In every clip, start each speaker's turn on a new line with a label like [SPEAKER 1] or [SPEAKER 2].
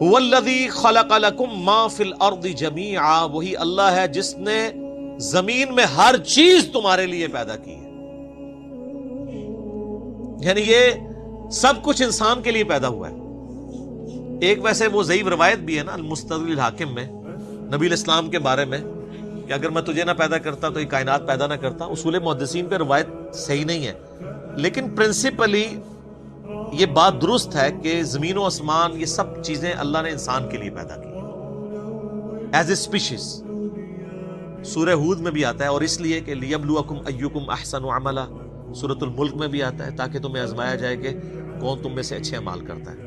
[SPEAKER 1] هو الذی خلق لکم ما فی الارض جمیعا، وہی اللہ ہے جس نے زمین میں ہر چیز تمہارے لیے پیدا کی ہے. یعنی یہ سب کچھ انسان کے لیے پیدا ہوا ہے. ایک ویسے وہ ضعیف روایت بھی ہے نا المستدرک الحاکم میں نبی الاسلام کے بارے میں کہ اگر میں تجھے نہ پیدا کرتا تو یہ کائنات پیدا نہ کرتا. اصول محدثین پہ روایت صحیح نہیں ہے، لیکن پرنسپلی یہ بات درست ہے کہ زمین و آسمان یہ سب چیزیں اللہ نے انسان کے لیے پیدا کی ایز اے اسپیشیز. سورہ ہود میں بھی آتا ہے، اور اس لیے کہ لیبلوکم ایکم احسن عملا. سورۃ الملک میں بھی آتا ہے تاکہ تمہیں آزمایا جائے کہ کون تم میں سے اچھے اعمال کرتا ہے.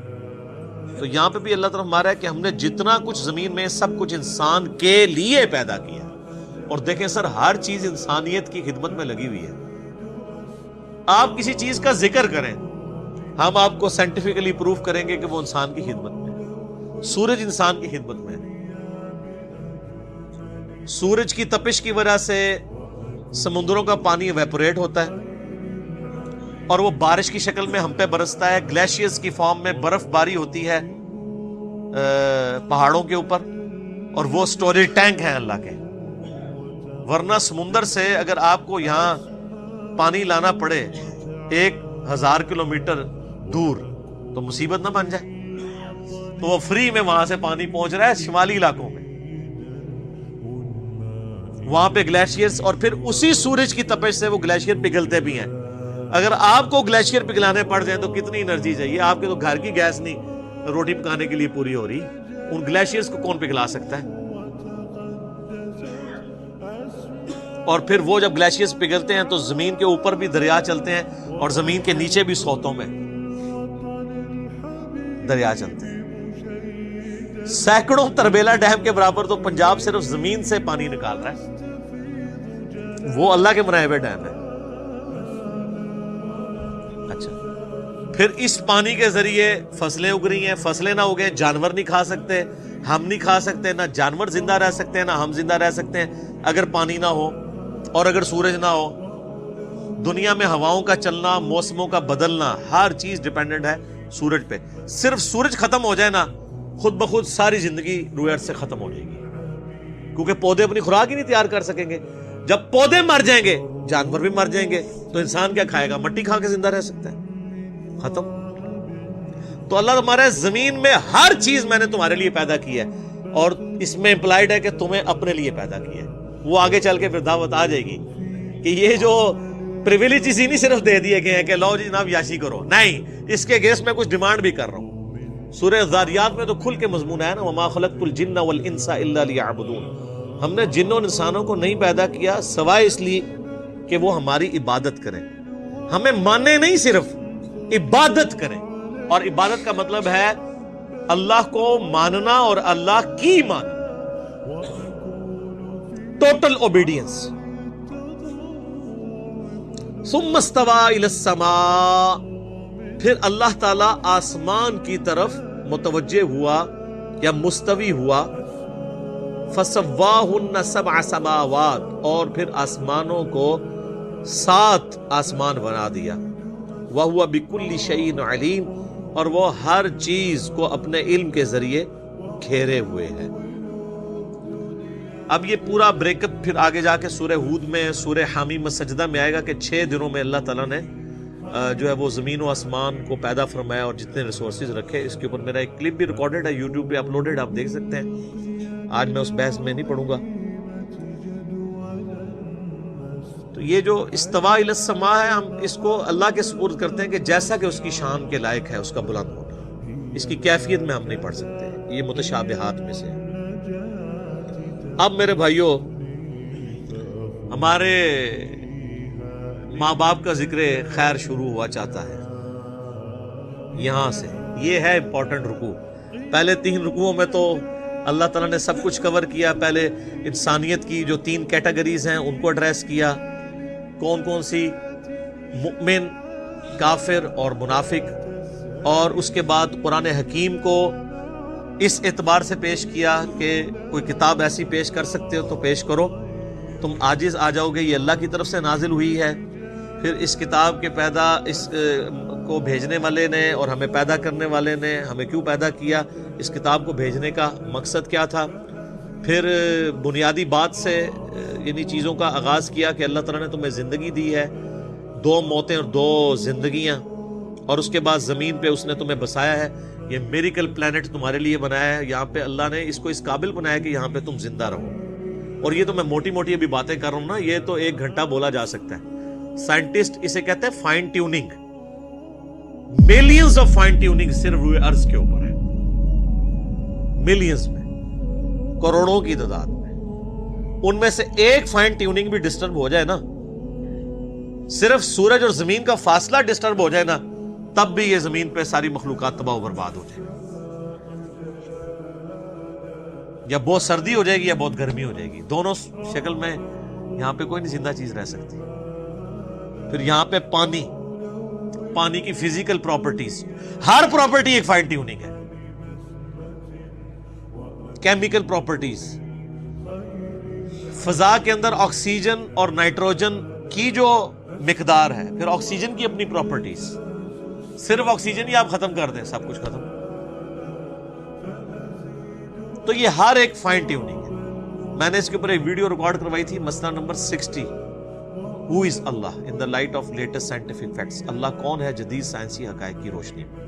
[SPEAKER 1] تو یہاں پہ بھی اللہ تعالیٰ ہمارا ہے کہ ہم نے جتنا کچھ زمین میں سب کچھ انسان کے لیے پیدا کیا. اور دیکھیں سر، ہر چیز انسانیت کی خدمت میں لگی ہوئی ہے. آپ کسی چیز کا ذکر کریں، ہم آپ کو سائنٹیفکلی پروف کریں گے کہ وہ انسان کی خدمت میں. سورج انسان کی خدمت میں ہے. سورج کی تپش کی وجہ سے سمندروں کا پانی ایویپوریٹ ہوتا ہے اور وہ بارش کی شکل میں ہم پہ برستا ہے. گلیشیئرز کی فارم میں برف باری ہوتی ہے پہاڑوں کے اوپر، اور وہ سٹوریج ٹینک ہیں اللہ کے. ورنہ سمندر سے اگر آپ کو یہاں پانی لانا پڑے 1000 کلومیٹر دور تو مصیبت نہ بن جائے. تو وہ فری میں وہاں سے پانی پہنچ رہا ہے شمالی علاقوں میں، وہاں پہ گلیشیئرز، اور پھر اسی سورج کی تپش سے وہ گلیشیئر پگھلتے بھی ہیں. اگر آپ کو گلیشیئر پگھلانے پڑ جائیں تو کتنی انرجی چاہیے. آپ کے تو گھر کی گیس نہیں روٹی پکانے کے لیے پوری ہو رہی، ان گلیشیئرز کو کون پگھلا سکتا ہے؟ اور پھر وہ جب گلیشیئرز پگھلتے ہیں تو زمین کے اوپر بھی دریا چلتے ہیں اور زمین کے نیچے بھی سوتوں میں دریا چلتے ہیں. سینکڑوں تربیلا ڈیم کے برابر تو پنجاب صرف زمین سے پانی نکال رہا ہے، وہ اللہ کے بنائے ہوئے ڈیم ہے. اچھا، پھر اس پانی کے ذریعے فصلیں اگ رہی ہیں. فصلیں نہ اگیں جانور نہیں کھا سکتے، ہم نہیں کھا سکتے، نہ جانور زندہ رہ سکتے ہیں، نہ ہم زندہ رہ سکتے ہیں اگر پانی نہ ہو اور اگر سورج نہ ہو. دنیا میں ہواؤں کا چلنا، موسموں کا بدلنا، ہر چیز ڈیپینڈنٹ ہے سورج پہ. صرف سورج ختم ہو جائے نا، خود بخود ساری زندگی روئے ارض سے ختم ہو جائے گی، کیونکہ پودے اپنی خوراک ہی نہیں تیار کر سکیں گے. جب پودے مر جائیں گے جانور بھی مر جائیں گے، تو انسان کیا کھائے گا؟ مٹی کھا کے زندہ رہ سکتا ہے؟ ختم. تو اللہ تمہارے زمین میں ہر چیز میں نے تمہارے لیے پیدا کی ہے، اور اس میں امپلائڈ ہے کہ تمہیں اپنے لیے پیدا کی ہے. وہ آگے چل کے پھر دعوت آ جائے گی کہ یہ جو پریویلیجز ہی نہیں صرف دے دیے گئے ہیں کہ لو جی جناب یاشی کرو، نہیں، اس کے اگینسٹ میں کچھ ڈیمانڈ بھی کر رہا ہوں. سورہ ذاریات میں تو کھل کے مضمون ہے نا، وما خلقت الجن والانس الا لیعبدون. ہم نے جنوں اور انسانوں کو نہیں پیدا کیا سوائے اس لیے کہ وہ ہماری عبادت کریں. ہمیں مانے نہیں، صرف عبادت کریں. اور عبادت کا مطلب ہے اللہ کو ماننا اور اللہ کی ماننا، ٹوٹل اوبیڈینس. ثم استوى الى السماء، پھر اللہ تعالی آسمان کی طرف متوجہ ہوا یا مستوی ہوا. فسواہن 7 سماوات، اور پھر آسمانوں کو 7 آسمان بنا دیا. وَهُوَ بِكُلِّ شَيْءٍ عَلِيمٌ، اور وہ ہر چیز کو اپنے علم کے ذریعے گھیرے ہوئے ہیں. اب یہ پورا بریک اپ پھر آگے جا کے سورہ ہود میں، سورہ حامیم السجدہ میں آئے گا کہ 6 دنوں میں اللہ تعالیٰ نے جو ہے وہ زمین و آسمان کو پیدا فرمایا اور جتنے ریسورسز رکھے. اس کے اوپر میرا ایک کلپ بھی ریکارڈڈ ہے، یوٹیوب پہ اپلوڈڈ، آپ دیکھ سکتے ہیں. آج میں اس بحث میں نہیں پڑھوں گا. تو یہ جو استوا الی السماء ہے، ہم اس کو اللہ کے سپرد کرتے ہیں کہ جیسا کہ اس کی شان کے لائق ہے اس کا بلند ہونا. اس کی کیفیت میں ہم نہیں پڑھ سکتے، یہ متشابہات میں سے ہے. اب میرے بھائیوں، ہمارے ماں باپ کا ذکر خیر شروع ہوا چاہتا ہے یہاں سے. یہ ہے امپورٹنٹ رکوع. پہلے 3 رکوعوں میں تو اللہ تعالیٰ نے سب کچھ کور کیا. پہلے انسانیت کی جو 3 کیٹیگریز ہیں ان کو ایڈریس کیا. کون کون سی؟ مؤمن، کافر اور منافق. اور اس کے بعد قرآن حکیم کو اس اعتبار سے پیش کیا کہ کوئی کتاب ایسی پیش کر سکتے ہو تو پیش کرو، تم عاجز آ جاؤ گے، یہ اللہ کی طرف سے نازل ہوئی ہے. پھر اس کتاب کے پیدا اس کو بھیجنے والے نے اور ہمیں پیدا کرنے والے نے ہمیں کیوں پیدا کیا، اس کتاب کو بھیجنے کا مقصد کیا تھا. پھر بنیادی بات سے یعنی چیزوں کا آغاز کیا کہ اللہ تعالیٰ نے تمہیں زندگی دی ہے، 2 موتیں اور 2 زندگیاں، اور اس کے بعد زمین پہ اس نے تمہیں بسایا ہے. یہ میریکل پلانٹ تمہارے لیے بنایا ہے. یہاں پہ اللہ نے اس کو اس قابل بنایا کہ یہاں پہ تم زندہ رہو. اور یہ تو میں موٹی موٹی ابھی باتیں کر رہا ہوں نا، یہ تو 1 گھنٹہ بولا جا سکتا ہے. سائنٹسٹ اسے کہتے ہیں fine tuning. Millions of fine tuning صرف روئے ارض کے اوپر ہے، ملینز میں، کروڑوں کی تعداد میں. ان میں سے ایک فائن ٹیوننگ بھی ڈسٹرب ہو جائے نا، صرف سورج اور زمین کا فاصلہ ڈسٹرب ہو جائے نا، تب بھی یہ زمین پہ ساری مخلوقات تباہ و برباد ہو جائے گی. یا بہت سردی ہو جائے گی یا بہت گرمی ہو جائے گی، دونوں شکل میں یہاں پہ کوئی نہیں زندہ چیز رہ سکتی. پھر یہاں پہ پانی کی فزیکل پراپرٹیز، ہر پراپرٹی ایک فائن ٹیوننگ ہے. کیمیکل پراپرٹیز، فضا کے اندر آکسیجن اور نائٹروجن کی جو مقدار ہے، پھر آکسیجن کی اپنی پراپرٹیز. صرف آکسیجن ہی آپ ختم کر دیں سب کچھ ختم. تو یہ ہر ایک فائن ٹیوننگ ہے. میں نے اس کے اوپر ایک ویڈیو ریکارڈ کروائی تھی، مسئلہ number 60، Who is Allah in the light of latest scientific facts. اللہ کون ہے جدید سائنسی حقائق کی روشنی میں.